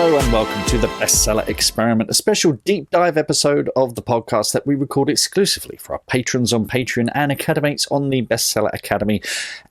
Hello and welcome to the Bestseller Experiment, a special deep dive episode of the podcast that we record exclusively for our patrons on Patreon and academics on the Bestseller Academy.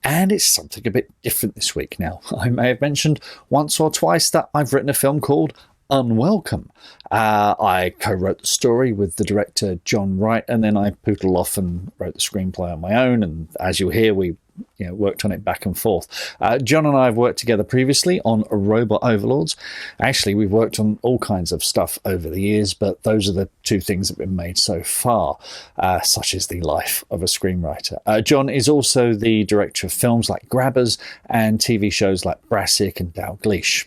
And it's something a bit different this week now. I may have mentioned once or twice that I've written a film called Unwelcome. I co-wrote the story with the director Jon Wright, and then I poodled off and wrote the screenplay on my own. And as you'll hear, we worked on it back and forth. John and I have worked together previously on Robot Overlords. Actually, we've worked on all kinds of stuff over the years, but those are the two things that have been made so far, such as the life of a screenwriter. John is also the director of films like Grabbers and TV shows like Brassic and Dalgleish.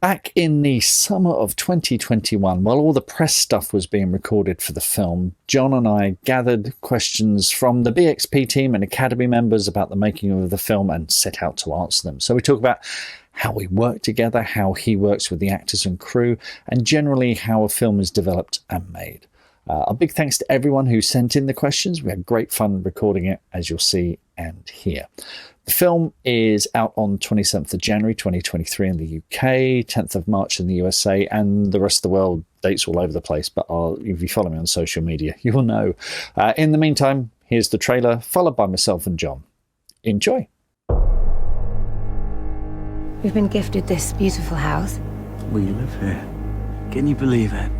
Back in the summer of 2021, while all the press stuff was being recorded for the film, John and I gathered questions from the BXP team and Academy members about the making of the film and set out to answer them. So we talk about how we work together, how he works with the actors and crew, and generally how a film is developed and made. A big thanks to everyone who sent in the questions. We had great fun recording it, as you'll see and hear. The film is out on 27th of January 2023 in the UK, 10th of March in the USA, and the rest of the world. Dates all over the place, but if you follow me on social media, you will know. In the meantime, here's the trailer, followed by myself and John. Enjoy. We've been gifted this beautiful house. We live here. Can you believe it?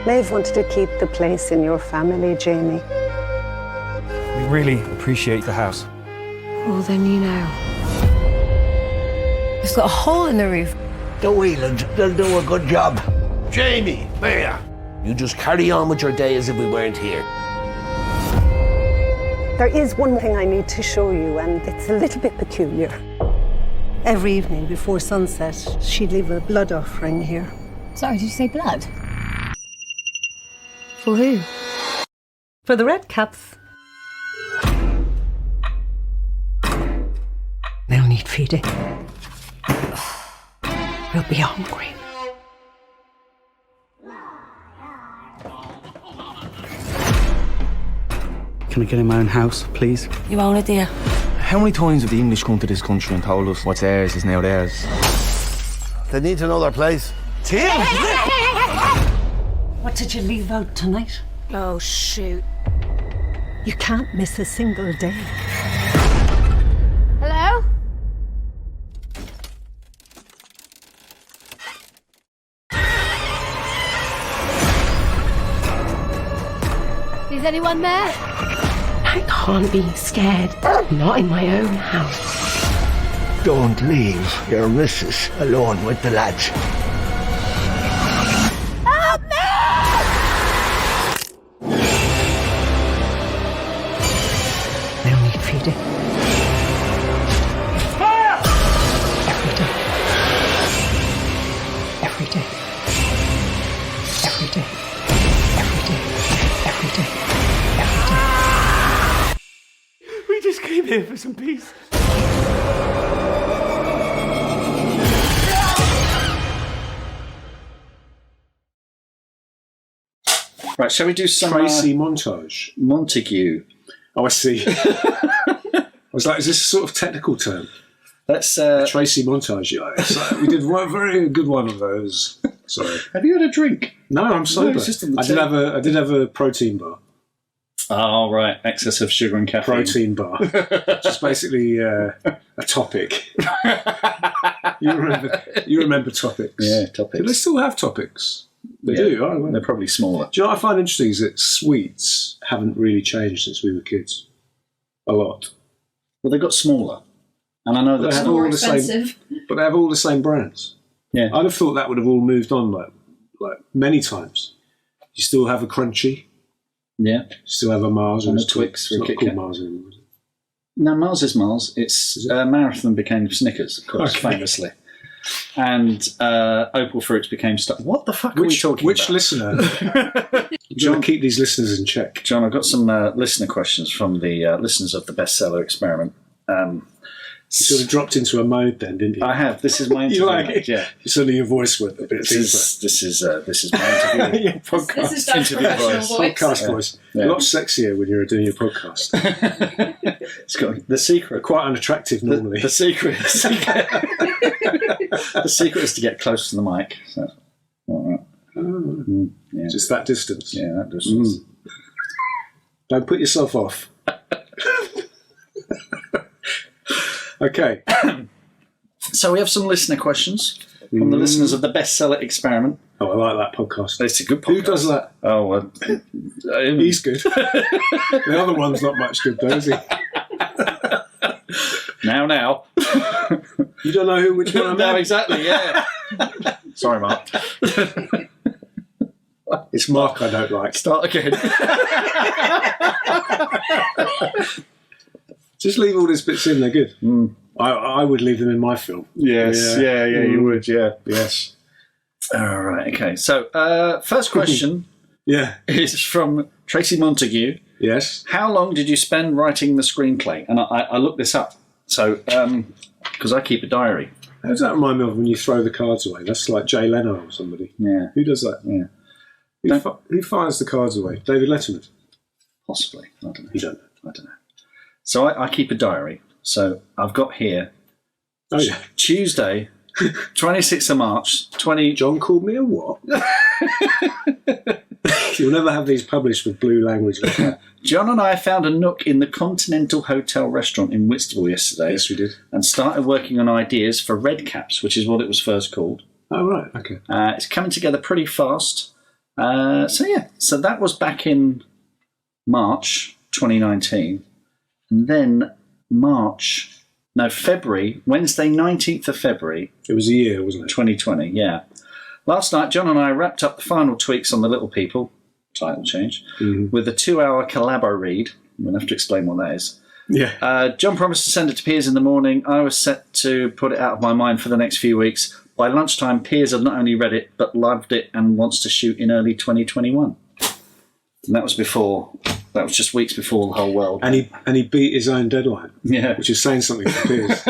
Maeve wanted to keep the place in your family, Jamie. We really appreciate the house. Well, then you know. It's got a hole in the roof. The Whelans, they'll do a good job. Jamie, Mayor, you just carry on with your day as if we weren't here. There is one thing I need to show you, and it's a little bit peculiar. Every evening before sunset, she'd leave a blood offering here. Sorry, did you say blood? For who? For the red caps. They'll need feeding. They'll be hungry. Can I get in my own house, please? You own it, dear. How many times have the English come to this country and told us what's theirs is now theirs? They need to know their place. Tim! What did you leave out tonight? Oh, shoot. You can't miss a single day. Hello? Is anyone there? I can't be scared. Not in my own house. Don't leave your missus alone with the lads. Help me! They'll need feeding. Every day. Every day. Every day. Every day. Every day. Every day. We just came here for some peace. Right, shall we do some Tracy montage? Montague? Oh, I see. I was like, is this a sort of technical term? Let's. Tracy montage. Yeah, it's like, we did one very good one of those. Sorry. Have you had a drink? No, I'm sober. it's just on the I did have a protein bar. Oh, right. Excess of sugar and caffeine. Protein bar. Just basically a topic. You remember topics? Yeah, Do they topics. still have topics? They Yeah. do. Oh, well. They're probably smaller. Do you know what I find interesting is that sweets haven't really changed since we were kids. A lot. Well, they got smaller. And I know They that have all the same, but they have all the same brands. Yeah. I'd have thought that would have all moved on like many times. You still have a Crunchy. Yeah. You still have a Mars. And it's a Twix It's or a not Kit called Kat. Mars anymore. is it? No, Mars is Mars. It's Marathon became Snickers, of course, Okay. famously. And Opal Fruits became stuff. What the fuck are we talking Which about? listener? You've got to keep these listeners in check. John, I've got some listener questions from the listeners of the Bestseller Experiment. You sort of dropped into a mode then, didn't you? I have. This is my interview. You like it? Yeah. Suddenly your voice went a bit deeper. This is my interview. Your podcast. This is Dad's interview professional voice. voice. Podcast voice. Yeah. A lot sexier when you're doing your podcast. It's got the secret. Quite unattractive normally. The secret. The secret is to get close to the mic. So, all right. Yeah. Just that distance. Yeah, that distance. Don't put yourself off. Okay. So we have some listener questions from the listeners of the Bestseller Experiment. Oh, I like that podcast. It's a good podcast. Who does that? Oh, He's good. The other one's not much good, though, is he? Now. You don't know which one I'm No, at? exactly, yeah. Sorry, Mark. It's Mark I don't like. Start again. Just leave all these bits in, they're good. I would leave them in my film. Yes, yeah, you would, yeah. Yes. All right, okay. So, first question Yeah. is from Tracy Montague. Yes. How long did you spend writing the screenplay? And I looked this up, so because I keep a diary. How does that remind me of when you throw the cards away? That's like Jay Leno or somebody. Yeah. Who does that? Yeah. Who fires the cards away? David Letterman? Possibly. I don't know. You don't know. I don't know. So I keep a diary. So I've got here Oh, yeah. Tuesday, 26th of March, John called me a what? You'll never have these published with blue language like that. John and I found a nook in the Continental Hotel restaurant in Whitstable yesterday. Yes, we did. And started working on ideas for Red Caps, which is what it was first called. Oh, right. Okay. It's coming together pretty fast. So that was back in March 2019. And then February, Wednesday, 19th of February. It was a year, wasn't it? 2020, yeah. Last night, John and I wrapped up the final tweaks on The Little People, title change, with a 2-hour collabo read. I'm going to have to explain what that is. Yeah. John promised to send it to Piers in the morning. I was set to put it out of my mind for the next few weeks. By lunchtime, Piers had not only read it, but loved it and wants to shoot in early 2021. And that was just weeks before the whole world. And he beat his own deadline. Yeah. Which is saying something for Piers.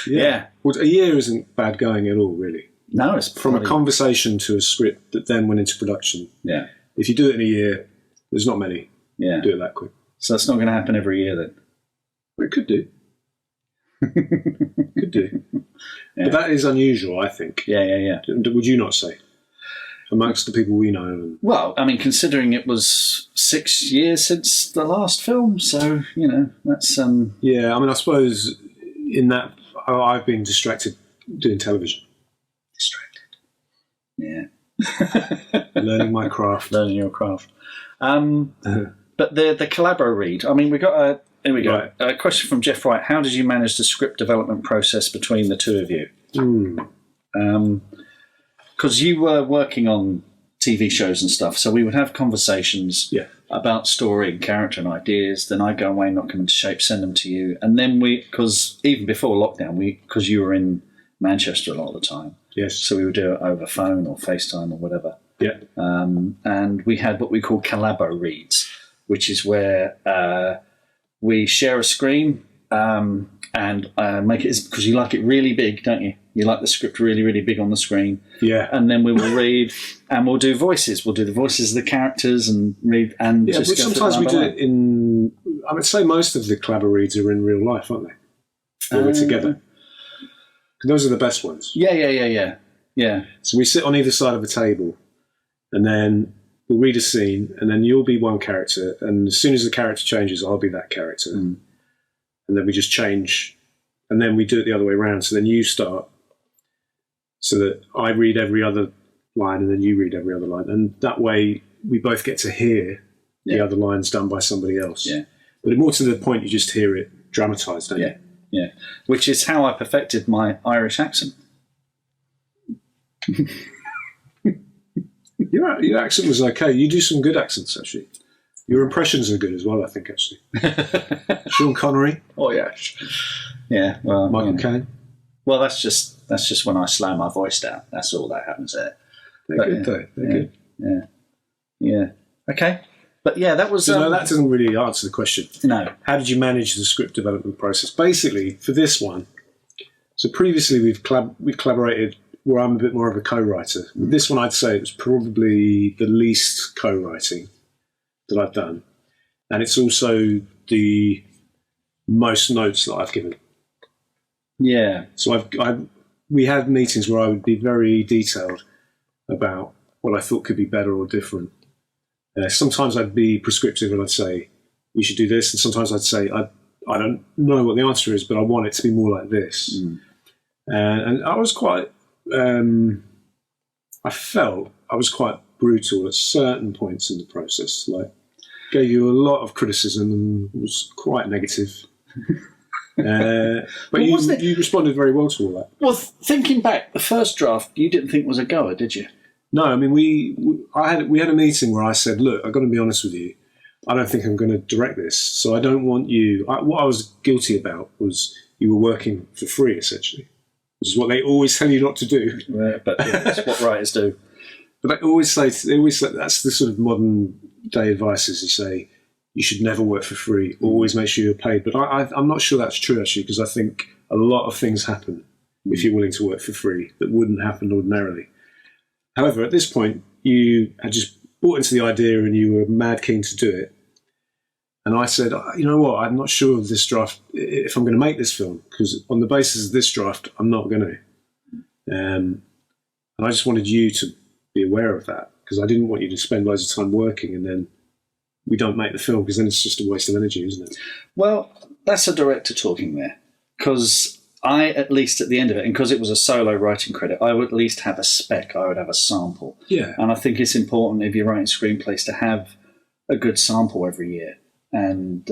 Yeah. Well, a year isn't bad going at all, really. No, it's From a conversation to a script that then went into production. Yeah. If you do it in a year, there's not many Yeah. do it that quick. So that's not going to happen every year then? Well, it could do. Could do. Yeah. But that is unusual, I think. Yeah. Would you not say? Amongst the people we know. And Well, I mean, considering it was 6 years since the last film, so, you know, that's... yeah, I mean, I suppose in that I've been distracted doing television. Yeah. Learning my craft. Learning your craft. But the collabo read, I mean, we got here we go. Right. A question from Jeff Wright. How did you manage the script development process between the two of you? Because you were working on TV shows and stuff, so we would have conversations about story and character and ideas. Then I'd go away, knock them into shape, send them to you. And then because even before lockdown, because you were in Manchester a lot of the time, Yes. so we would do it over phone or FaceTime or whatever. Yeah. And we had what we call collabo reads, which is where we share a screen and make it, because you like it really big, don't you? You like the script really, really big on the screen. Yeah. And then we will read and we'll do voices. We'll do the voices of the characters and read and Yeah, just but go sometimes we through do it in... I would say most of the collabo reads are in real life, aren't they? Where we're together. Those are the best ones. Yeah. So we sit on either side of a table and then we'll read a scene and then you'll be one character and as soon as the character changes, I'll be that character. And then we just change and then we do it the other way around. So then you start so that I read every other line and then you read every other line. And that way we both get to hear the other lines done by somebody else. Yeah. But more to the point, you just hear it dramatised, don't you? Yeah. Which is how I perfected my Irish accent. Your accent was okay. You do some good accents, actually. Your impressions are good as well, I think, actually. Sean Connery. Oh, yeah. Yeah, well... Michael Caine. Well, that's just when I slow my voice down. That's all that happens there. They're good, though. They're good. Yeah. Okay. But yeah, that was... So no, that doesn't really answer the question. No. How did you manage the script development process? Basically, for this one, so previously we've collaborated where I'm a bit more of a co-writer. With this one, I'd say it was probably the least co-writing that I've done. and it's also the most notes that I've given. Yeah. So we had meetings where I would be very detailed about what I thought could be better or different. Sometimes I'd be prescriptive and I'd say, we should do this. And sometimes I'd say, I don't know what the answer is, but I want it to be more like this. And I was quite, I felt I was quite brutal at certain points in the process. Like, gave you a lot of criticism and was quite negative. But you responded very well to all that. Well, thinking back, the first draft you didn't think was a goer, did you? No, I mean we had a meeting where I said, look, I've got to be honest with you. I don't think I'm going to direct this, so I don't want you. What I was guilty about was you were working for free, essentially, which is what they always tell you not to do. Yeah, but that's what writers do. But they always say that's the sort of modern day advice is you say you should never work for free. Always make sure you're paid. But I'm not sure that's true actually, because I think a lot of things happen if you're willing to work for free that wouldn't happen ordinarily. However, at this point, you had just bought into the idea and you were mad keen to do it. And I said, you know what, I'm not sure of this draft, if I'm going to make this film, because on the basis of this draft, I'm not going to. And I just wanted you to be aware of that, because I didn't want you to spend loads of time working and then we don't make the film, because then it's just a waste of energy, isn't it? Well, that's a director talking there, because I, at least at the end of it, and because it was a solo writing credit, I would at least have a spec, I would have a sample. Yeah. And I think it's important if you're writing screenplays to have a good sample every year and,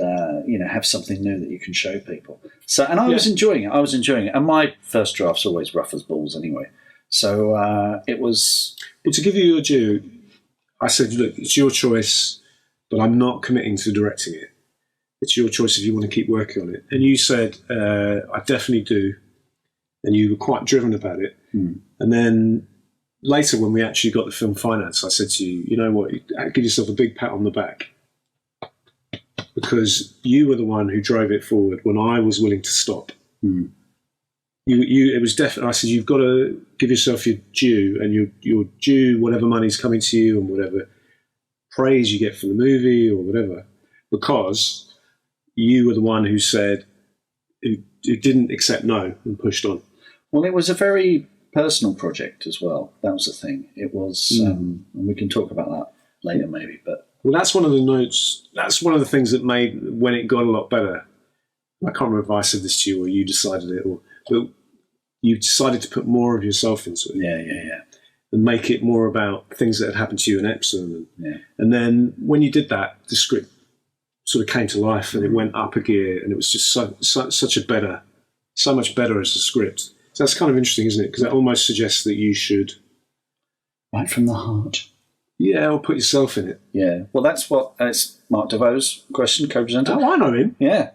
have something new that you can show people. So, and I was enjoying it. And my first draft's always rough as balls anyway. So it was... Well, to give you your due, I said, look, it's your choice, but I'm not committing to directing it. It's your choice if you want to keep working on it. And you said, I definitely do. And you were quite driven about it. And then later, when we actually got the film financed, I said to you, you know what, give yourself a big pat on the back. Because you were the one who drove it forward when I was willing to stop. It was definitely, I said, you've got to give yourself your due, and your due whatever money's coming to you and whatever praise you get for the movie or whatever, because you were the one who said, who didn't accept no and pushed on. Well, it was a very personal project as well. That was the thing. It was, and we can talk about that later maybe, but... Well, that's one of the notes, that's one of the things that made, when it got a lot better, I can't remember if I said this to you or you decided it, but you decided to put more of yourself into it. Yeah. And make it more about things that had happened to you in Epsom. And then when you did that, the script sort of came to life and it went up a gear, and it was just so much better as a script. So that's kind of interesting, isn't it? Because that almost suggests that you should... Right from the heart. Yeah, or put yourself in it. Yeah. Well, that's Mark DeVoe's question, co-presenter. Oh, I know him. Yeah.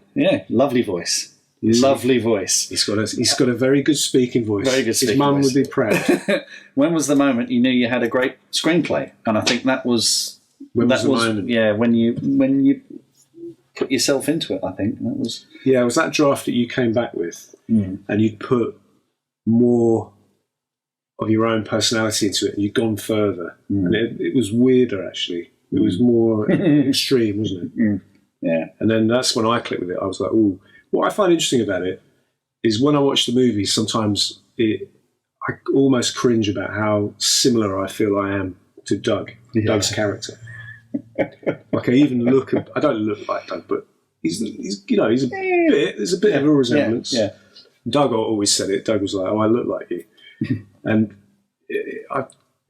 Lovely voice. Lovely voice. He's got a very good speaking voice. Very good speaking His mum voice. would be proud. When was the moment you knew you had a great screenplay? And I think that was... When was the moment? Yeah, when you put yourself into it, I think. That was... Yeah, it was that draft that you came back with, and you'd put more of your own personality into it, and you'd gone further. And it was weirder, actually. It was more extreme, wasn't it? Yeah. And then that's when I clicked with it. I was like, ooh. What I find interesting about it is when I watch the movie, sometimes I almost cringe about how similar I feel I am to Doug's character. Like I don't look like Doug, but he's a bit, there's a bit of a resemblance. Yeah. Doug always said it. Doug was like, oh, I look like you. And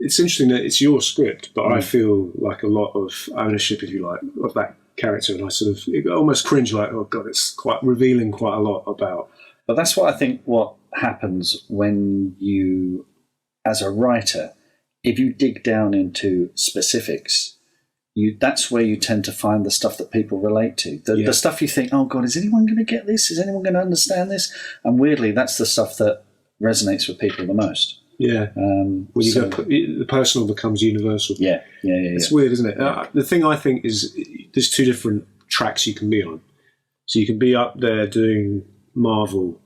it's interesting that it's your script, but I feel like a lot of ownership, if you like, of that character, and I almost cringe, like, oh god, it's quite revealing quite a lot about. But that's what I think what happens when you, as a writer, if you dig down into specifics, that's where you tend to find the stuff that people relate to. The stuff you think, oh god, is anyone going to get this? Is anyone going to understand this? And weirdly, that's the stuff that resonates with people the most. Yeah. The personal becomes universal. Yeah. It's weird, isn't it? The thing I think is there's two different tracks you can be on. So you can be up there doing Marvel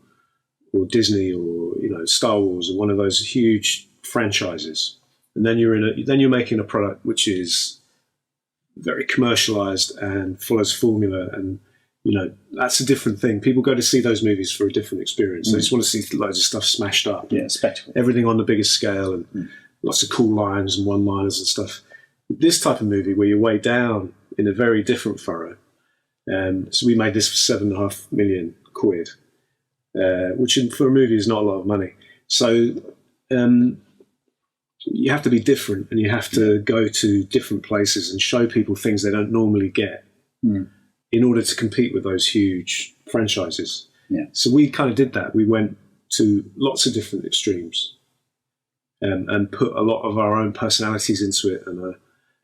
or Disney or Star Wars or one of those huge franchises, and then you're making a product which is very commercialised and follows formula, and that's a different thing. People go to see those movies for a different experience. They just want to see loads of stuff smashed up. Yeah, spectacle. Everything on the biggest scale and lots of cool lines and one-liners and stuff. This type of movie where you're way down in a very different furrow. So we made this for £7.5 million, which for a movie is not a lot of money. So you have to be different, and you have to go to different places and show people things they don't normally get in order to compete with those huge franchises. Yeah. So we kind of did that. We went to lots of different extremes and put a lot of our own personalities into it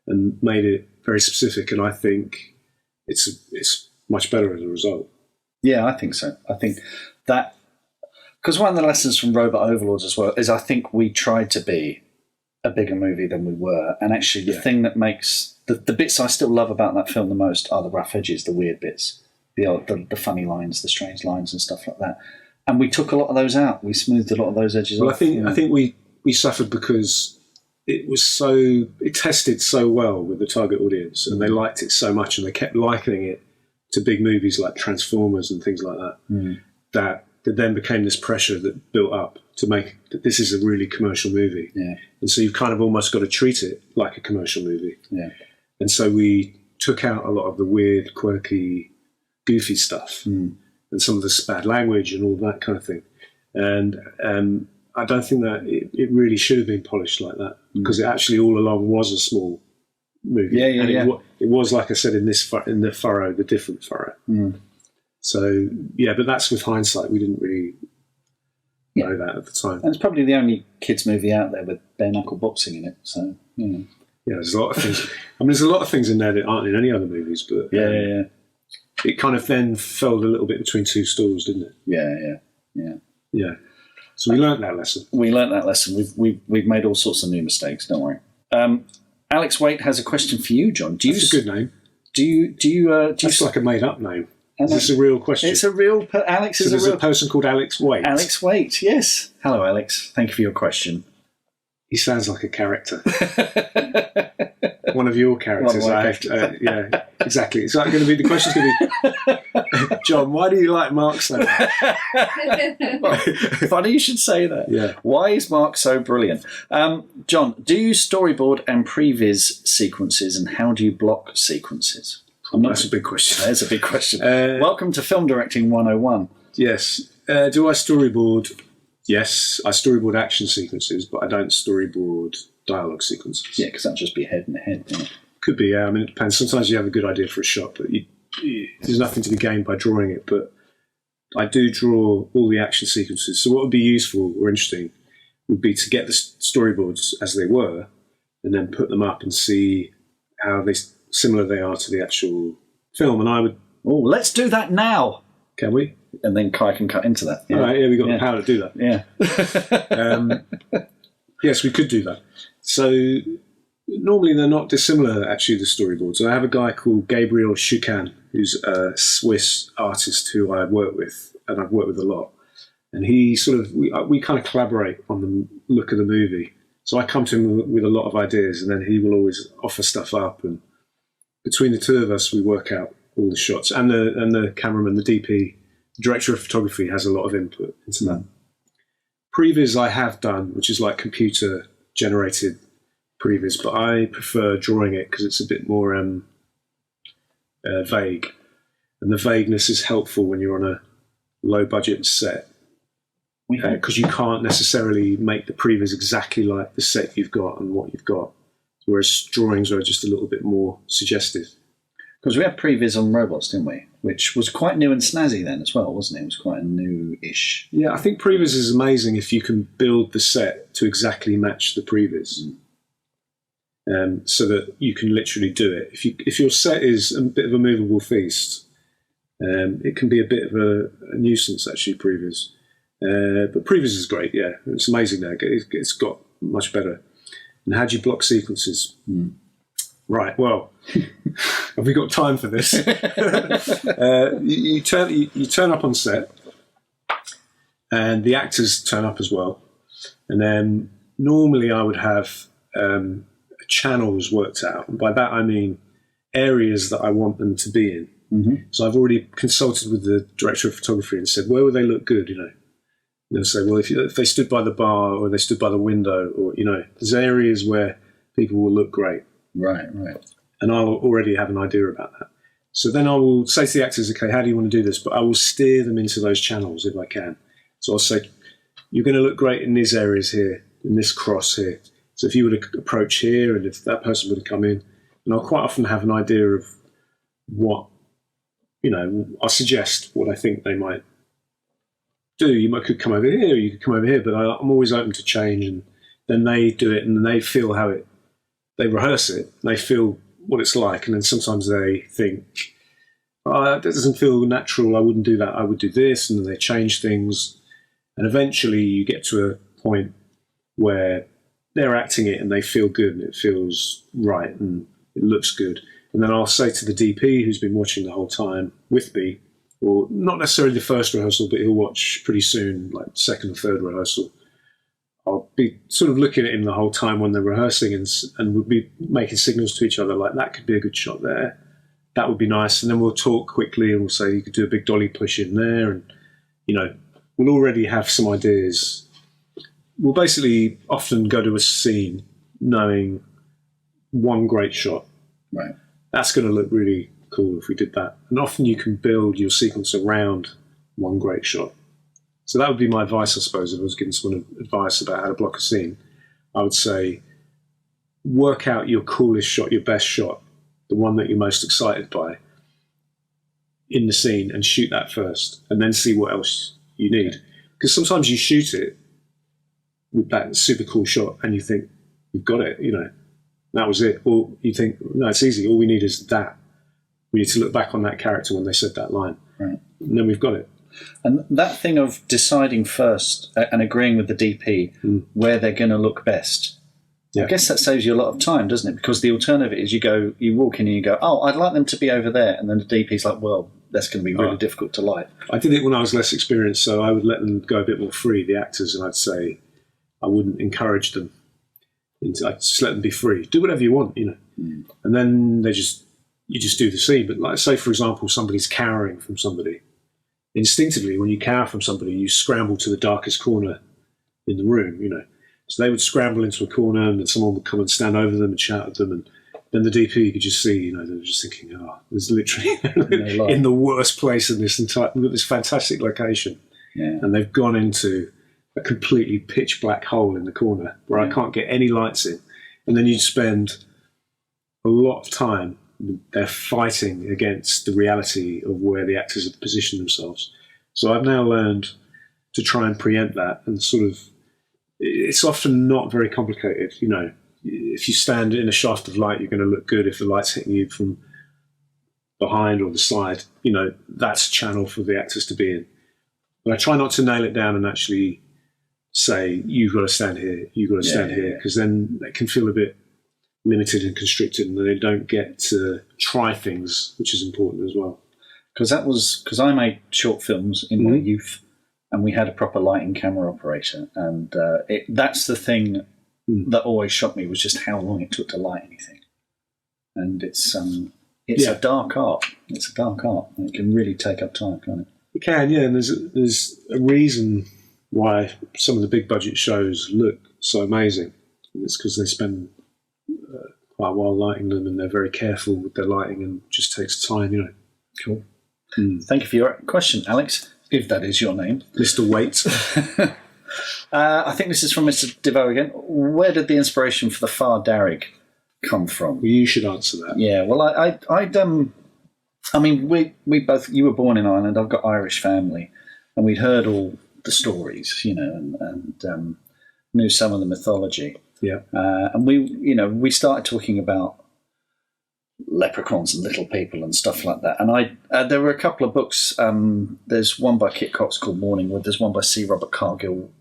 and made it very specific. And I think it's much better as a result. Yeah, I think so. I think that, because one of the lessons from Robot Overlords as well is I think we tried to be a bigger movie than we were. And actually the thing that makes the bits I still love about that film the most are the rough edges, the weird bits, the funny lines, the strange lines and stuff like that. And we took a lot of those out. We smoothed a lot of those edges off. I think we suffered because it tested so well with the target audience, and they liked it so much, and they kept likening it to big movies like Transformers and things like that, that then became this pressure that built up to make that this is a really commercial movie. Yeah. And so you've kind of almost got to treat it like a commercial movie. Yeah. And so we took out a lot of the weird, quirky, goofy stuff and some of the bad language and all that kind of thing. And I don't think that it really should have been polished like that, because it actually all along was a small movie. It was, like I said, in the furrow, the different furrow. So but that's with hindsight. We didn't really know that at the time. And it's probably the only kids movie out there with bare knuckle boxing in it. So yeah, there's a lot of things. I mean, there's a lot of things in there that aren't in any other movies, but it kind of then fell a little bit between two stools, didn't it? Yeah. So we learnt that lesson. We've made all sorts of new mistakes. Don't worry. Alex Waite has a question for you, John. That's a good name. Do you? It's like a made-up name. Is this a real question? It's a real. Alex is a real. There's a person called Alex Waite. Alex Waite. Yes. Hello, Alex. Thank you for your question. He sounds like a character. One of your characters. Yeah, exactly. It's like going to be the question's going to be, John, why do you like Mark so much? Funny you should say that. Yeah. Why is Mark so brilliant? John, do you storyboard and previs sequences, and how do you block sequences? That's a big question. That's a big question. Welcome to Film Directing 101. Yes. Do I storyboard? Yes, I storyboard action sequences, but I don't storyboard dialogue sequences. Yeah, because that'd just be head and head, wouldn't it? Could be, yeah. I mean, it depends. Sometimes you have a good idea for a shot, but there's nothing to be gained by drawing it. But I do draw all the action sequences. So what would be useful or interesting would be to get the storyboards as they were and then put them up and see how similar they are to the actual film. And I would... Oh, let's do that now. Can we? And then Kai can cut into that. Yeah. All right, we've got the power to do that. Yeah. Yes, we could do that. So normally they're not dissimilar, actually, the storyboards. I have a guy called Gabriel Schukan, who's a Swiss artist who I work with, and I've worked with a lot. And he we kind of collaborate on the look of the movie. So I come to him with a lot of ideas, and then he will always offer stuff up. And between the two of us, we work out all the shots. And the cameraman, the DP, director of photography, has a lot of input into that. Previs I have done, which is like computer generated previs, but I prefer drawing it because it's a bit more vague, and the vagueness is helpful when you're on a low budget set, because you can't necessarily make the previs exactly like the set you've got and what you've got, whereas drawings are just a little bit more suggestive. Because we had previs on robots, didn't we? Which was quite new and snazzy then as well, wasn't it? It was quite a new-ish. Yeah, I think previs is amazing if you can build the set to exactly match the previs, so that you can literally do it. If your set is a bit of a movable feast, it can be a bit of a nuisance, actually, previs. But previs is great, yeah. It's amazing now. It's got much better. And how do you block sequences? Right, well, have we got time for this? You turn up on set, and the actors turn up as well. And then normally I would have channels worked out. And by that I mean areas that I want them to be in. Mm-hmm. So I've already consulted with the director of photography and said, where would they look good, They'll say, well, if they stood by the bar or they stood by the window, or, there's areas where people will look great. Right. And I'll already have an idea about that. So then I will say to the actors, okay, how do you want to do this? But I will steer them into those channels if I can. So I'll say, you're going to look great in these areas here, in this cross here. So if you were to approach here and if that person were to come in, and I'll quite often have an idea of what, I'll suggest what I think they might do. Could come over here, or you could come over here, but I'm always open to change, and then they do it and then they feel they rehearse it, and they feel what it's like, and then sometimes they think, that doesn't feel natural, I wouldn't do that, I would do this, and then they change things, and eventually you get to a point where they're acting it and they feel good and it feels right and it looks good. And then I'll say to the DP who's been watching the whole time with me, or not necessarily the first rehearsal, but he'll watch pretty soon, like second or third rehearsal. I'll be sort of looking at him the whole time when they're rehearsing, and we'll be making signals to each other like, that could be a good shot there, that would be nice. And then we'll talk quickly and we'll say, you could do a big dolly push in there. And, we'll already have some ideas. We'll basically often go to a scene knowing one great shot. Right. That's going to look really cool if we did that. And often you can build your sequence around one great shot. So that would be my advice, I suppose, if I was giving someone advice about how to block a scene. I would say, work out your coolest shot, your best shot, the one that you're most excited by in the scene, and shoot that first, and then see what else you need. Because sometimes you shoot it with that super cool shot and you think, we've got it, that was it. Or you think, no, it's easy, all we need is that. We need to look back on that character when they said that line. Right. And then we've got it. And that thing of deciding first and agreeing with the DP where they're going to look best, I guess that saves you a lot of time, doesn't it? Because the alternative is you walk in and you go, oh, I'd like them to be over there. And then the DP's like, well, that's going to be really difficult to light. I did it when I was less experienced, so I would let them go a bit more free, the actors, and I'd say I wouldn't encourage them. I'd just let them be free. Do whatever you want, And then you just do the scene. But like, say, for example, somebody's cowering from somebody. Instinctively, when you cower from somebody, you scramble to the darkest corner in the room, So they would scramble into a corner, and then someone would come and stand over them and shout at them, and then the DP could just see, they were just thinking, there's literally in the worst place in this entire, we've got this fantastic location, and they've gone into a completely pitch black hole in the corner where I can't get any lights in, and then you'd spend a lot of time. They're fighting against the reality of where the actors have positioned themselves. So I've now learned to try and preempt that, and sort of, it's often not very complicated. If you stand in a shaft of light, you're going to look good. If the light's hitting you from behind or the side, that's a channel for the actors to be in. But I try not to nail it down and actually say, you've got to stand here, you've got to stand here, because then they can feel a bit limited and constricted, and they don't get to try things, which is important as well. Because I made short films in my youth, and we had a proper lighting camera operator, and that's the thing that always shocked me, was just how long it took to light anything. And it's a dark art. It's a dark art. It can really take up time, can't it? It can, yeah. And there's a reason why some of the big budget shows look so amazing. And it's because they spend quite a while lighting them, and they're very careful with their lighting, and it just takes time, Cool. Thank you for your question, Alex, if that is your name. Mr. Waite. I think this is from Mr. DeVoe again. Where did the inspiration for the Far Darrig come from? Well, you should answer that. Yeah, well, we both, you were born in Ireland, I've got Irish family, and we'd heard all the stories, and knew some of the mythology. Yeah. And we started talking about leprechauns and little people and stuff like that. And there were a couple of books. There's one by Kit Cox called Morningwood. There's one by C. Robert Cargill,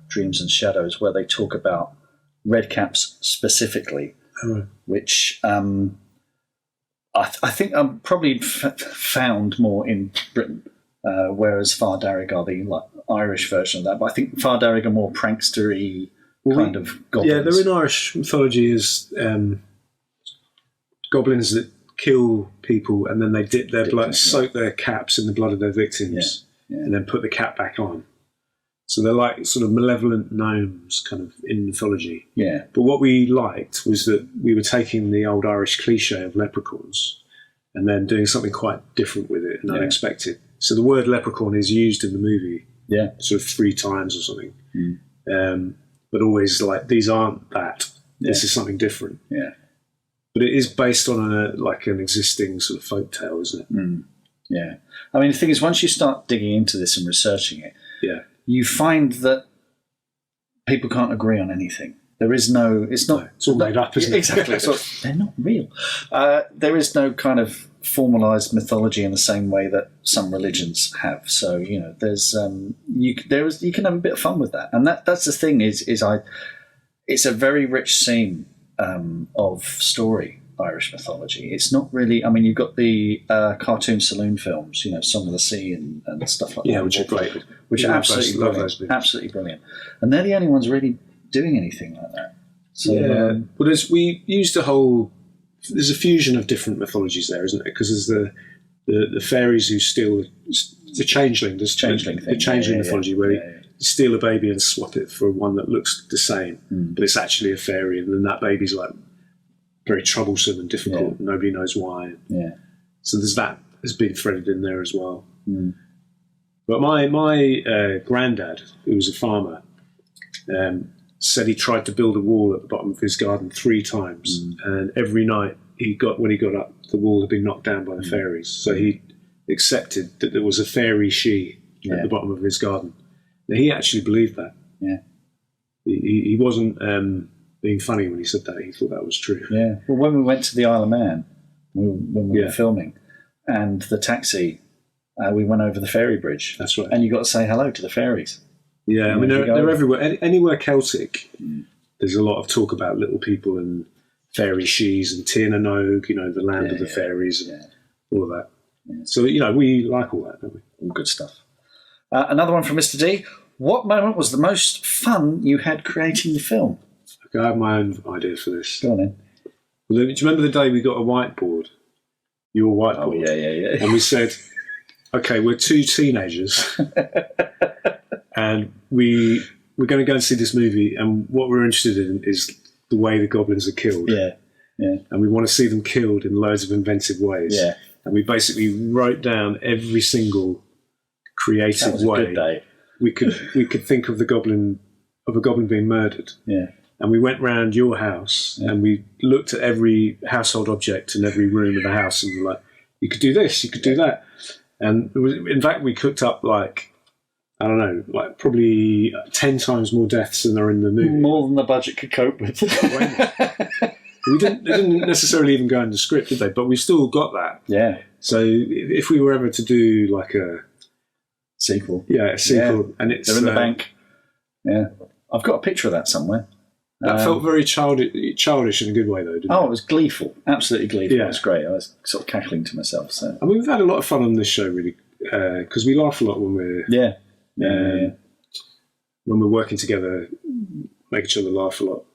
Dreams and Shadows, where they talk about redcaps specifically, which I think I'm probably found more in Britain, whereas Far Darrig are the Irish version of that. But I think Far Darrig are more prankstery kind of goblins. Yeah, they're in Irish mythology as goblins that kill people and then they dip their blood, soak their caps in the blood of their victims, and then put the cap back on. So they're like sort of malevolent gnomes kind of in mythology. Yeah. But what we liked was that we were taking the old Irish cliche of leprechauns and then doing something quite different with it and unexpected. So the word leprechaun is used in the movie sort of 3 times or something. But always like, these aren't that. This is something different. Yeah. But it is based on an existing sort of folk tale, isn't it? Yeah. I mean, the thing is, once you start digging into this and researching it, you find that people can't agree on anything. There is no... It's all made up, isn't it? Exactly. They're not real. There is no kind of formalised mythology in the same way that some religions have. So, you know, there's you can have a bit of fun with that. And that's the thing it's a very rich seam of story, Irish mythology. It's not really... I mean, you've got the cartoon saloon films, you know, Song of the Sea and stuff like that. Yeah, which are great. Which are absolutely brilliant. Absolutely brilliant. And they're the only ones really doing anything like that. So, well, we used there's a fusion of different mythologies there, isn't there? Because there's the fairies who steal the changeling. There's the changeling mythology where you steal a baby and swap it for one that looks the same, but it's actually a fairy, and then that baby's like very troublesome and difficult, and nobody knows why. Yeah. So there's that has been threaded in there as well. But my granddad, who was a farmer, said he tried to build a wall at the bottom of his garden 3 times, and every night when he got up, the wall had been knocked down by the fairies. So he accepted that there was a fairy she at the bottom of his garden. Now, he actually believed that. Yeah, he wasn't being funny when he said that. He thought that was true. Yeah. Well, when we went to the Isle of Man, when we were filming, and the taxi, we went over the ferry bridge. That's right. And you got to say hello to the fairies. Yeah, I mean, they're everywhere. Anywhere Celtic, there's a lot of talk about little people and fairy she's and Tir na Nog, you know, the land of the fairies and all of that. Yeah. So, you know, we like all that, don't we? All good stuff. Another one from Mr. D. What moment was the most fun you had creating the film? Okay, I have my own idea for this. Go on then. Well, do you remember the day we got a whiteboard? Your whiteboard? Oh, yeah. And we said, okay, we're 2 teenagers and we're going to go and see this movie, and what we're interested in is the way the goblins are killed. Yeah. And we want to see them killed in loads of inventive ways. Yeah. And we basically wrote down every single creative way a good day. we could think of a goblin being murdered. Yeah. And we went round your house and we looked at every household object in every room of the house, and we were like, you could do this, you could do that. And in fact, we cooked up like probably 10 times more deaths than are in the movie. More than the budget could cope with. They didn't necessarily even go in the script, did they? But we still got that. Yeah. So if we were ever to do like a sequel. Yeah, a sequel. And they're in the bank. Yeah. I've got a picture of that somewhere. That felt very childish in a good way, though, didn't it? It was gleeful. Absolutely gleeful. Yeah. It was great. I was sort of cackling to myself. So. I mean, we've had a lot of fun on this show, really, because we laugh a lot when we're... When we're working together, make each other laugh a lot.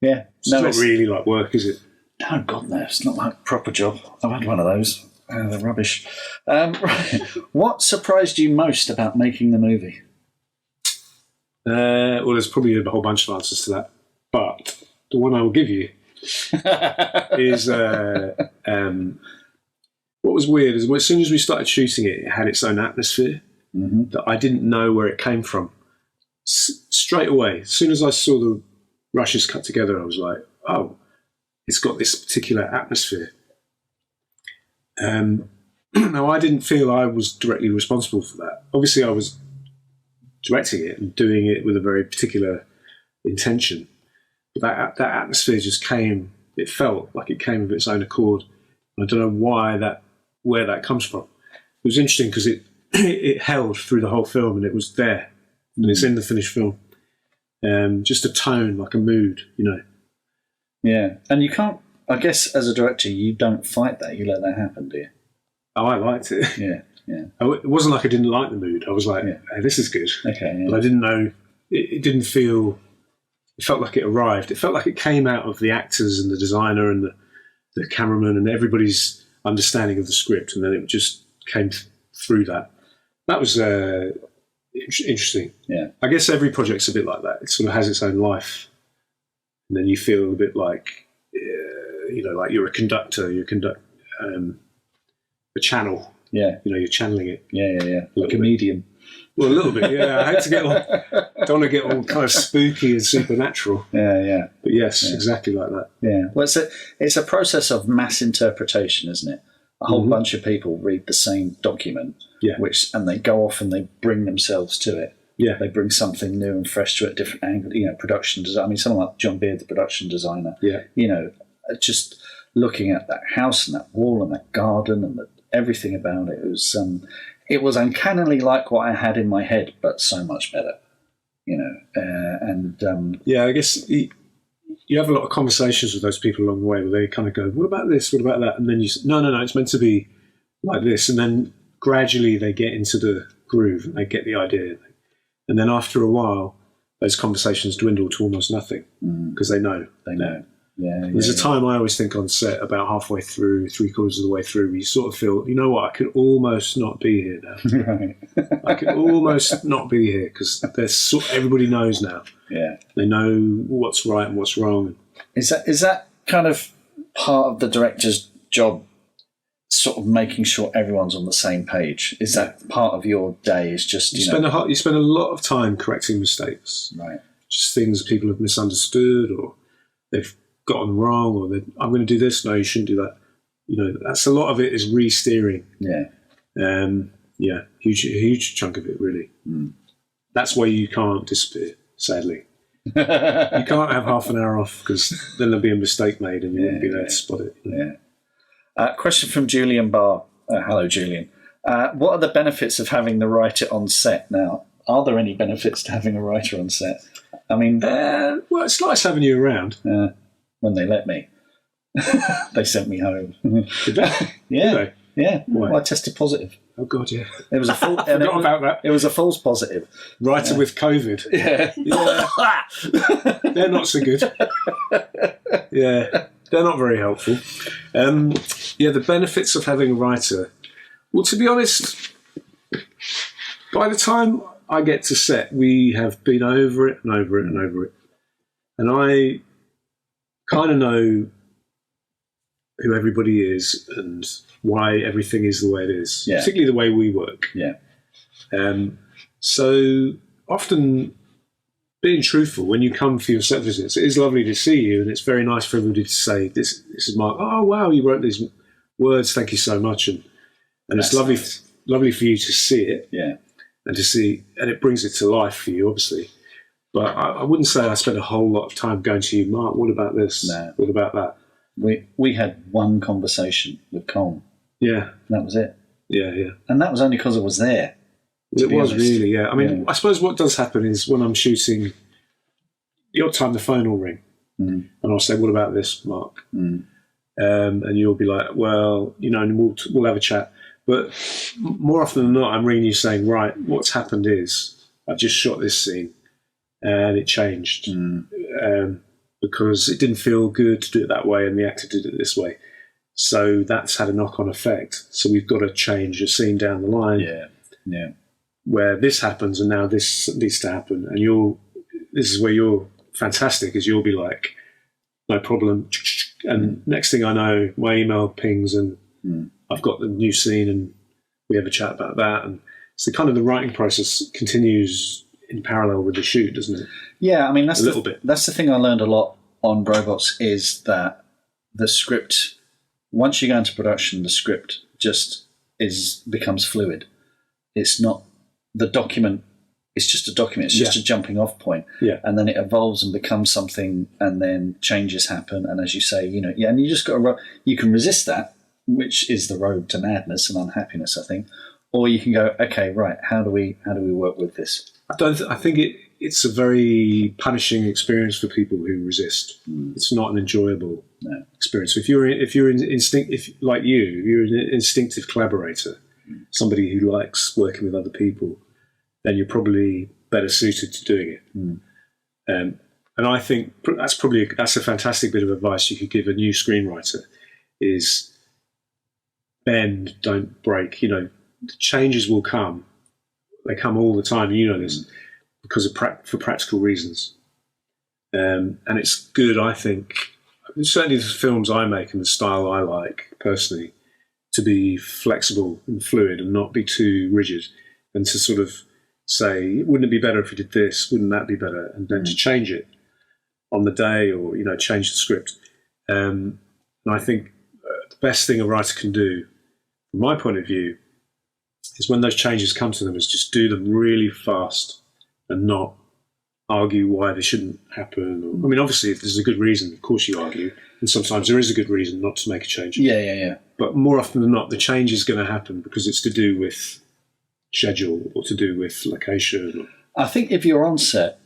Yeah. It's not really like work, is it? No, God, no. It's not like a proper job. I've had one of those. They're rubbish. Right. What surprised you most about making the movie? Well, there's probably a whole bunch of answers to that. But the one I will give you is... what was weird is as soon as we started shooting it, it had its own atmosphere that I didn't know where it came from. Straight away, as soon as I saw the rushes cut together, I was like, oh, it's got this particular atmosphere. Now, I didn't feel I was directly responsible for that. Obviously, I was directing it and doing it with a very particular intention. But that atmosphere just came, it felt like it came of its own accord. I don't know where that comes from. It was interesting because it held through the whole film, and it was there, and it's in the finished film. Just a tone, like a mood, you know. Yeah, and you can't. I guess as a director, you don't fight that. You let that happen, do you? Oh, I liked it. Yeah. It wasn't like I didn't like the mood. I was like, hey, this is good. Okay. Yeah. But I didn't know. It didn't feel. It felt like it arrived. It felt like it came out of the actors and the designer and the cameraman and everybody's understanding of the script, and then it just came through that. That was interesting. Yeah. I guess every project's a bit like that. It sort of has its own life, and then you feel a bit like, like you're a conductor. You conduct a channel. Yeah. You're channeling it. Yeah. Like a medium. Well, a little bit, yeah. I hate to don't want to get all kind of spooky and supernatural. Yeah. But yes, exactly like that. Yeah. Well, it's a process of mass interpretation, isn't it? A whole bunch of people read the same document, and they go off and they bring themselves to it. Yeah. They bring something new and fresh to it, different angle. Production design. I mean, someone like John Beard, the production designer. Yeah. Just looking at that house and that wall and that garden and everything about it, it was uncannily like what I had in my head, but so much better. I guess you have a lot of conversations with those people along the way where they kind of go, what about this, what about that? And then you say, no, it's meant to be like this. And then gradually they get into the groove and they get the idea. And then after a while, those conversations dwindle to almost nothing because they know. They know. Yeah, There's a time I always think on set about halfway through, 3/4 of the way through, where you sort of feel, you know what, I could almost not be here now. Right. I could almost not be here because everybody knows now. Yeah. They know what's right and what's wrong. Is that kind of part of the director's job, sort of making sure everyone's on the same page? Is that part of your day? Is just you spend a lot of time correcting mistakes, right? Just things people have misunderstood or they've gotten wrong, or I'm going to do this. No, you shouldn't do that. That's a lot of it is re-steering. Yeah. Huge chunk of it really. That's why you can't disappear. Sadly, you can't have half an hour off because then there'll be a mistake made and you wouldn't be there to spot it. Yeah. Question from Julian Barr. Hello, Julian. What are the benefits of having the writer on set? Now, are there any benefits to having a writer on set? I mean, well, it's nice having you around. When they let me. They sent me home. Did they? Yeah. Did they? Yeah. Why? Well, I tested positive. Oh, God, yeah. It was a full, Forgot about that. It was a false positive. Writer with COVID. Yeah. They're not so good. Yeah. They're not very helpful. The benefits of having a writer. Well, to be honest, by the time I get to set, we have been over it and over it and over it. And I kind of know who everybody is and why everything is the way it is, particularly the way we work. Yeah. So often being truthful when you come for your set visits, it is lovely to see you, and it's very nice for everybody to say, this is Mark. Oh, wow, you wrote these words. Thank you so much. And it's lovely, lovely for you to see it. Yeah. And it brings it to life for you, obviously. But I wouldn't say I spent a whole lot of time going to you, Mark, what about this? No. What about that? We had one conversation with Colm. Yeah. That was it. Yeah. And that was only because I was there. It was really, yeah. I mean, I suppose what does happen is when I'm shooting, the odd time the phone will ring. And I'll say, what about this, Mark? And you'll be like, well, and we'll have a chat. But more often than not, I'm ringing you saying, right, what's happened is I've just shot this scene. And it changed because it didn't feel good to do it that way, and the actor did it this way. So that's had a knock-on effect. So we've got to change a scene down the line, where this happens, and now this needs to happen. And this is where you're fantastic, is you'll be like, no problem. And next thing I know, my email pings, and I've got the new scene, and we have a chat about that. And so kind of the writing process continues in parallel with the shoot, doesn't it? Yeah, I mean, that's That's the thing I learned a lot on Robots, is that the script, once you go into production, the script just becomes fluid. It's not the document. It's just a document. It's just a jumping off point. Yeah. And then it evolves and becomes something, and then changes happen. And as you say, and you just got to, you can resist that, which is the road to madness and unhappiness, I think. Or you can go, okay, right, how do we work with this? I think it's a very punishing experience for people who resist. It's not an enjoyable experience. So if you're an instinctive collaborator, somebody who likes working with other people, then you're probably better suited to doing it. And I think that's a fantastic bit of advice you could give a new screenwriter, is bend, don't break. You know, the changes will come. They come all the time. You know this because of for practical reasons. And it's good, I think, certainly the films I make and the style I like personally, to be flexible and fluid and not be too rigid, and to sort of say, wouldn't it be better if we did this? Wouldn't that be better? And then to change it on the day, or, you know, change the script. And I think the best thing a writer can do, from my point of view, is when those changes come to them, is just do them really fast and not argue why they shouldn't happen. Or, I mean, obviously, if there's a good reason, of course you argue, and sometimes there is a good reason not to make a change. Yeah. But more often than not, the change is going to happen because it's to do with schedule or to do with location. I think if you're on set,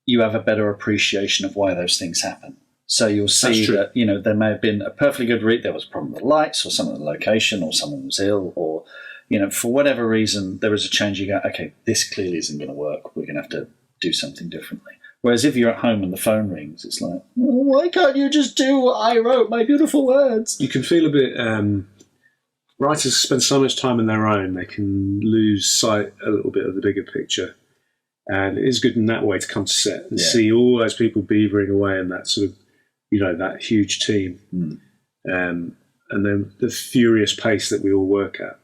you have a better appreciation of why those things happen. So you'll see that, you know, there may have been a perfectly good there was a problem with the lights, or something with the location, or someone was ill, or, you know, for whatever reason, there was a change. You go, okay, this clearly isn't going to work. We're going to have to do something differently. Whereas if you're at home and the phone rings, it's like, why can't you just do what I wrote, my beautiful words? You can feel a bit... writers spend so much time on their own, they can lose sight a little bit of the bigger picture. And it is good in that way to come to set and see all those people beavering away in that sort of, you know, that huge team. And then the furious pace that we all work at.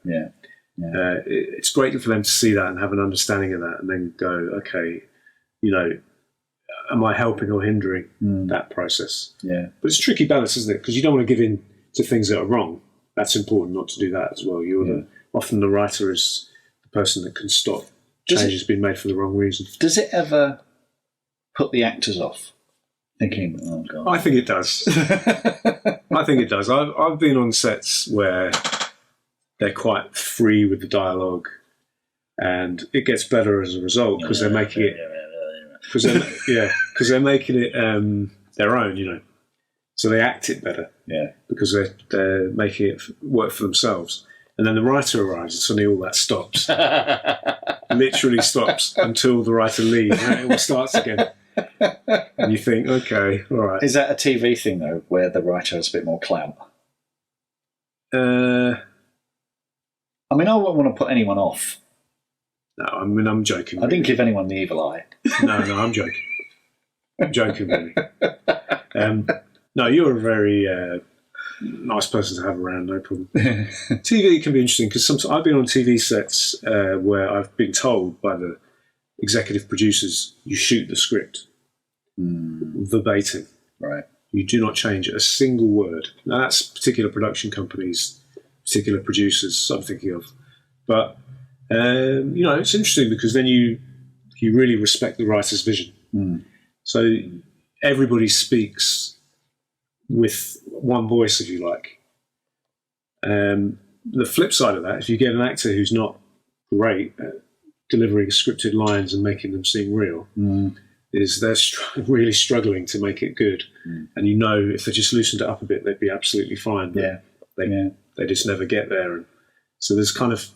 It's great for them to see that and have an understanding of that, and then go, okay, you know, am I helping or hindering that process? But it's a tricky balance, isn't it? Because you don't want to give in to things that are wrong. That's important not to do that as well. Often the writer is the person that can stop changes being made for the wrong reason. Does it ever put the actors off? Thinking, oh God. I think it does. I think it does. I've been on sets where they're quite free with the dialogue, and it gets better as a result because they're making it. Because they're making it their own, you know. So they act it better, because they're making it work for themselves. And then the writer arrives, and suddenly all that stops. Literally stops until the writer leaves, and it all starts again. And you think, okay, all right. Is that a TV thing, though, where the writer has a bit more clout? I mean, I wouldn't want to put anyone off. No, I mean, I'm joking. I didn't give anyone the evil eye. No, I'm joking. I'm joking, really. No, you're a very nice person to have around, no problem. TV can be interesting because sometimes I've been on TV sets where I've been told by the executive producers, you shoot the script verbatim. Right. You do not change a single word. Now, that's particular production companies, particular producers I'm thinking of. But, you know, it's interesting because then you really respect the writer's vision. So everybody speaks with one voice, if you like. The flip side of that, if you get an actor who's not great at delivering scripted lines and making them seem real, is they're really struggling to make it good. And you know, if they just loosened it up a bit, they'd be absolutely fine. But they just never get there. And so there's kind of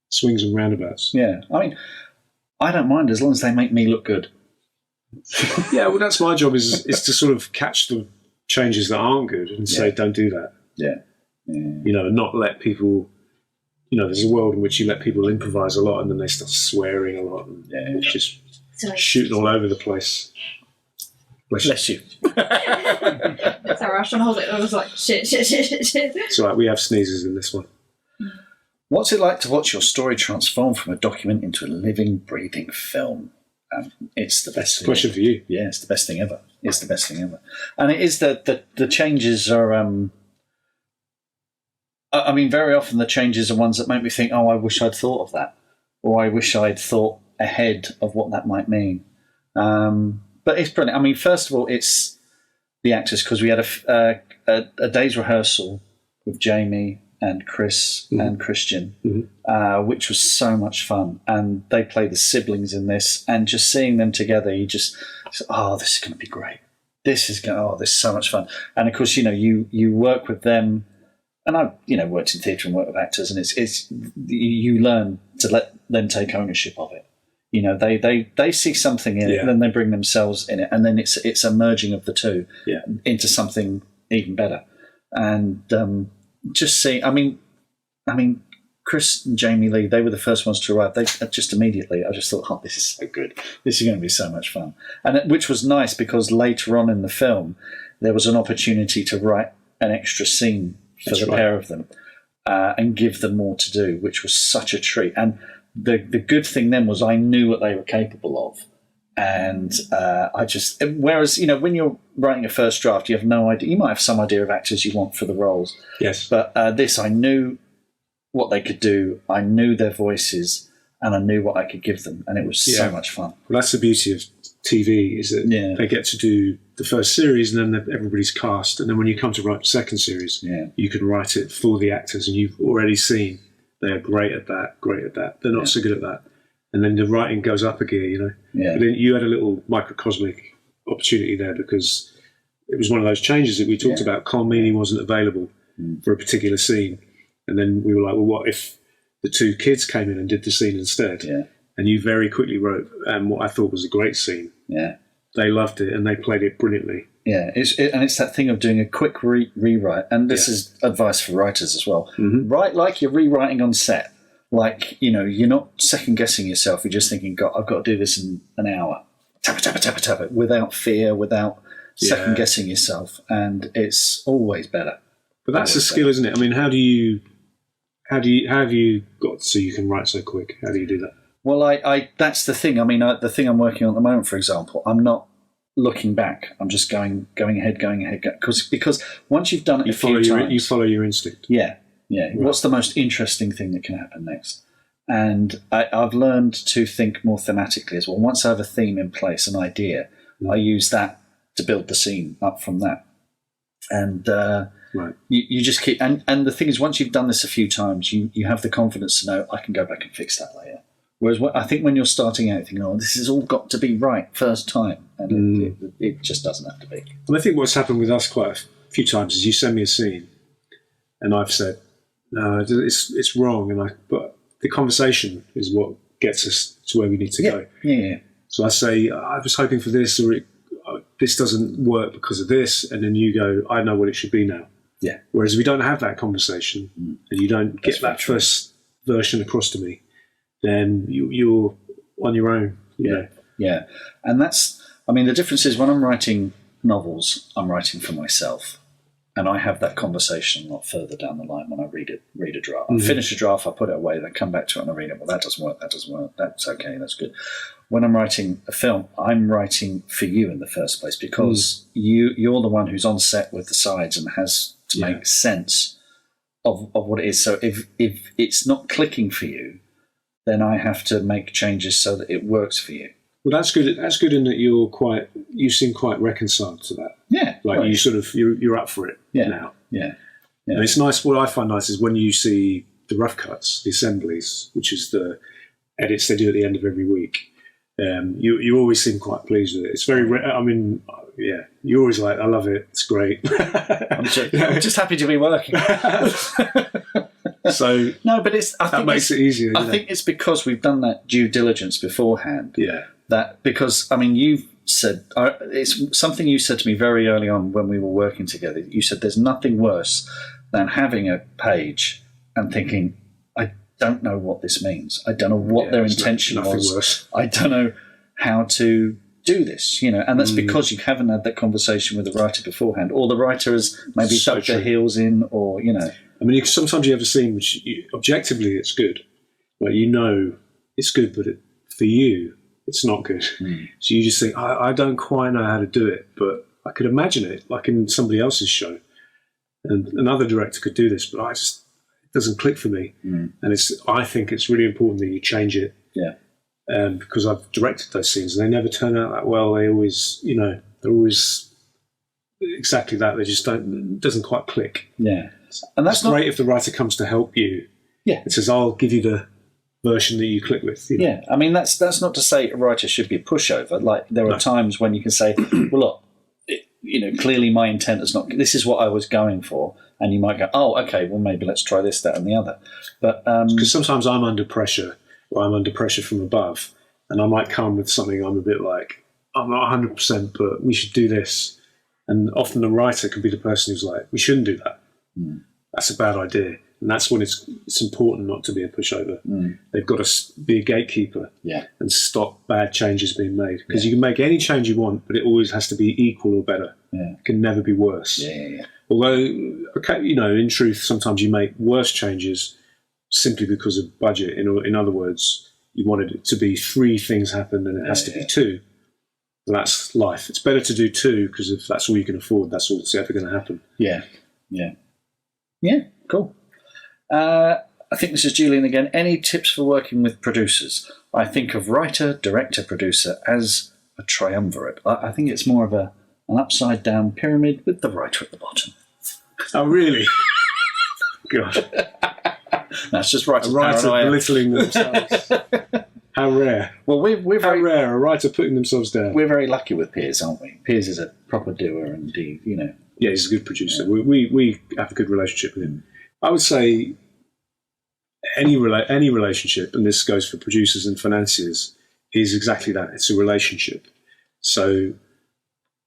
swings and roundabouts. Yeah, I mean, I don't mind as long as they make me look good. Yeah, well, that's my job, is to sort of catch the changes that aren't good and say, don't do that. You know, and not let people, you know, there's a world in which you let people improvise a lot and then they start swearing a lot and just shooting all over the place. Bless you. Sorry, I was trying to hold it. I was like, shit. It's all right, we have sneezes in this one. What's it like to watch your story transform from a document into a living, breathing film? It's the best thing. Question for you. Yeah, it's the best thing ever. It's the best thing ever. And it is the changes are... I mean, very often the changes are ones that make me think, oh, I wish I'd thought of that. Or I wish I'd thought ahead of what that might mean. But it's brilliant. I mean, first of all, it's the actors, because we had a day's rehearsal with Jamie and Chris and Christian, which was so much fun. And they play the siblings in this, and just seeing them together, you just, oh, this is going to be great. This is so much fun. And of course, you know, you work with them, and I've, you know, worked in theatre and worked with actors, and it's you learn to let them take ownership of it. You know, they see something in it, and then they bring themselves in it, and then it's a merging of the two into something even better. and just seeing. I mean, Chris and Jamie Lee, they were the first ones to arrive. They just immediately, I just thought, oh, this is so good. This is going to be so much fun, which was nice because later on in the film, there was an opportunity to write an extra scene for the pair of them and give them more to do, which was such a treat. And the good thing then was I knew what they were capable of. And whereas, when you're writing a first draft, you have no idea. You might have some idea of actors you want for the roles. Yes. But this, I knew what they could do. I knew their voices and I knew what I could give them. And it was so much fun. Well, that's the beauty of TV, is that they get to do the first series and then everybody's cast. And then when you come to write the second series, you can write it for the actors and you've already seen they're great at that. They're not so good at that. And then the writing goes up a gear, But then you had a little microcosmic opportunity there because it was one of those changes that we talked about. Carl Meany wasn't available for a particular scene. And then we were like, well, what if the two kids came in and did the scene instead? Yeah. And you very quickly wrote what I thought was a great scene. Yeah. They loved it and they played it brilliantly. Yeah, it's that thing of doing a quick rewrite. And this is advice for writers as well. Mm-hmm. Write like you're rewriting on set. Like, you're not second-guessing yourself. You're just thinking, God, I've got to do this in an hour. Tap it, without fear, without second-guessing yourself. And it's always better. But that's a skill, isn't it? I mean, how have you got so you can write so quick? How do you do that? Well, I that's the thing. I mean, the thing I'm working on at the moment, for example, I'm not looking back. I'm just going ahead. Because once you've done it a few times... You follow your instinct. Yeah. Yeah, right. What's the most interesting thing that can happen next? And I've learned to think more thematically as well. Once I have a theme in place, an idea, I use that to build the scene up from that. And you just keep... And the thing is, once you've done this a few times, you have the confidence to know, I can go back and fix that later. Whereas I think when you're starting out, thinking, oh, this has all got to be right first time. And it just doesn't have to be. And I think what's happened with us quite a few times is you send me a scene and I've said, no, it's wrong, but the conversation is what gets us to where we need to go. Yeah. So I say, I was hoping for this, or this doesn't work because of this, and then you go, I know what it should be now. Yeah. Whereas if we don't have that conversation, and you don't get that first version across to me, then you're on your own. Yeah. And the difference is when I'm writing novels, I'm writing for myself. And I have that conversation a lot further down the line when I read a draft. I finish a draft, I put it away, then come back to it and I read it. Well, that doesn't work. That's okay. That's good. When I'm writing a film, I'm writing for you in the first place because you're the one who's on set with the sides and has to make sense of what it is. So if it's not clicking for you, then I have to make changes so that it works for you. Well, that's good. That's good in that you seem quite reconciled to that. Yeah, like you sort of you're up for it now. Yeah. And it's nice. What I find nice is when you see the rough cuts, the assemblies, which is the edits they do at the end of every week. You always seem quite pleased with it. It's very. You're always like, I love it. It's great. I'm just happy to be working. So no, but I think makes it easier. I think it's because we've done that due diligence beforehand. Yeah. Because you've said it's something you said to me very early on when we were working together. You said there's nothing worse than having a page and thinking, I don't know what this means. I don't know what their intention was. Worse. I don't know how to do this, and that's because you haven't had that conversation with the writer beforehand, or the writer has maybe dug their heels in, or I mean, sometimes you have a scene which objectively it's good, where it's good, but for you it's not good. So you just think, I don't quite know how to do it, but I could imagine it like in somebody else's show, and another director could do this, but it doesn't click for me. And I think it's really important that you change it. Yeah. Because I've directed those scenes and they never turn out that well. They always, they're always exactly that. They just it doesn't quite click. Yeah. And that's great if the writer comes to help you. Yeah. It says, I'll give you the version that you click with. Yeah. I mean, that's not to say a writer should be a pushover. Like there are times when you can say, well, look, clearly my intent is not, this is what I was going for. And you might go, oh, okay, well, maybe let's try this, that, and the other. But because sometimes I'm under pressure, or I'm under pressure from above, and I might come with something I'm a bit like, I'm not 100%, but we should do this. And often the writer can be the person who's like, we shouldn't do that. that's a bad idea. And that's when it's important not to be a pushover. They've got to be a gatekeeper and stop bad changes being made. Because you can make any change you want, but it always has to be equal or better. It can never be worse. Although, in truth, sometimes you make worse changes simply because of budget. In other words, you wanted it to be 3 things happen and it has to be 2. And that's life. It's better to do 2 because if that's all you can afford, that's all that's ever going to happen. Yeah, cool. I think this is Julian again. Any tips for working with producers? I think of writer, director, producer as a triumvirate. I think it's more of an upside-down pyramid with the writer at the bottom. Oh, really? God. That's just writer belittling themselves. How rare. Well, we're How very rare, a writer putting themselves down. We're very lucky with Piers, aren't we? Piers is a proper doer and Yeah, he's a good producer. We have a good relationship with him. I would say any relationship, and this goes for producers and financiers, is exactly that. It's a relationship. So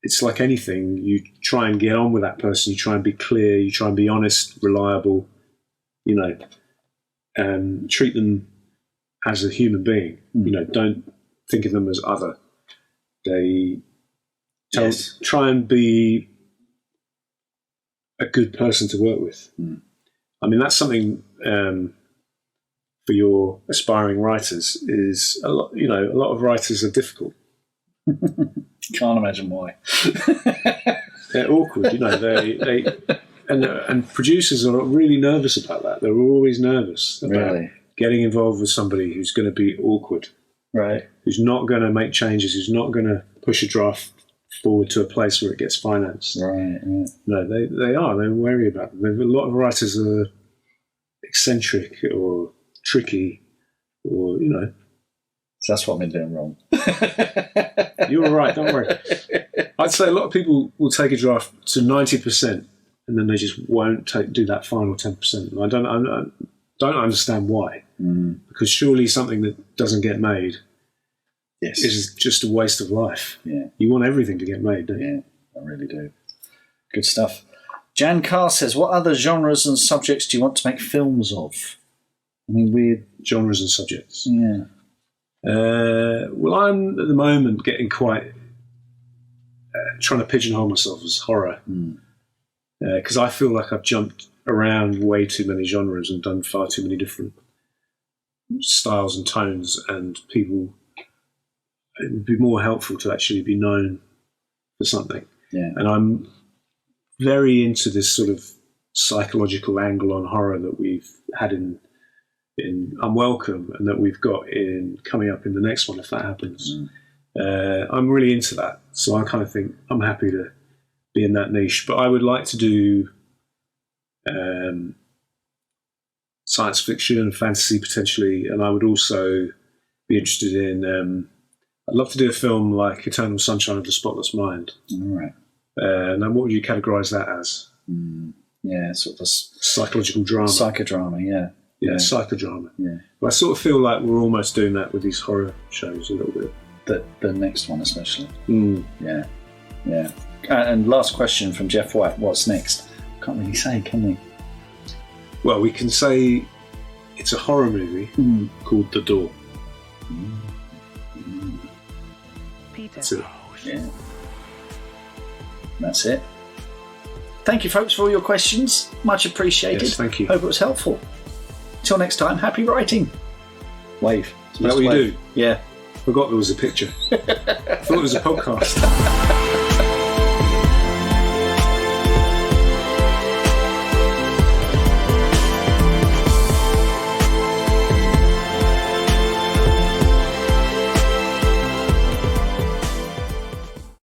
it's like anything. You try and get on with that person. You try and be clear. You try and be honest, reliable. Treat them as a human being. Don't think of them as other. Try and be a good person to work with. I mean, that's something for your aspiring writers. Is a lot. A lot of writers are difficult. Can't imagine why. They're awkward. They and producers are really nervous about that. They're always nervous about getting involved with somebody who's going to be awkward, right? Who's not going to make changes. Who's not going to push a draft forward to a place where it gets financed. Right. No, they are. They're wary about it. A lot of writers are eccentric or tricky, or So that's what I've been doing wrong. You're all right. Don't worry. I'd say a lot of people will take a draft to 90%, and then they just won't do that final 10%. And I don't understand why. Because surely something that doesn't get made is just a waste of life. Yeah. You want everything to get made, don't you? Yeah, I really do. Good stuff. Jan Carr says, what other genres and subjects do you want to make films of? I mean, weird genres and subjects. Yeah. Well, I'm at the moment getting quite trying to pigeonhole myself as horror because I feel like I've jumped around way too many genres and done far too many different styles and tones, and people. It would be more helpful to actually be known for something. Yeah. And I'm very into this sort of psychological angle on horror that we've had in Unwelcome, and that we've got in coming up in the next one if that happens. I'm really into that, so I kind of think I'm happy to be in that niche. But I would like to do science fiction, fantasy potentially, and I would also be interested in. I'd love to do a film like Eternal Sunshine of the Spotless Mind. All right. Now, what would you categorise that as? Yeah, sort of psychological drama. Psychodrama, yeah. Yeah, psychodrama. Yeah. Well, I sort of feel like we're almost doing that with these horror shows a little bit. The next one especially. Yeah. Yeah. And last question from Jeff White, what's next? Can't really say, can we? Well, we can say it's a horror movie called The Door. That's it. Yeah. That's it. Thank you, folks, for all your questions. Much appreciated. Yes, thank you. Hope it was helpful. Till next time, happy writing. Wave. Is that what you do? Yeah. Forgot there was a picture. I thought it was a podcast.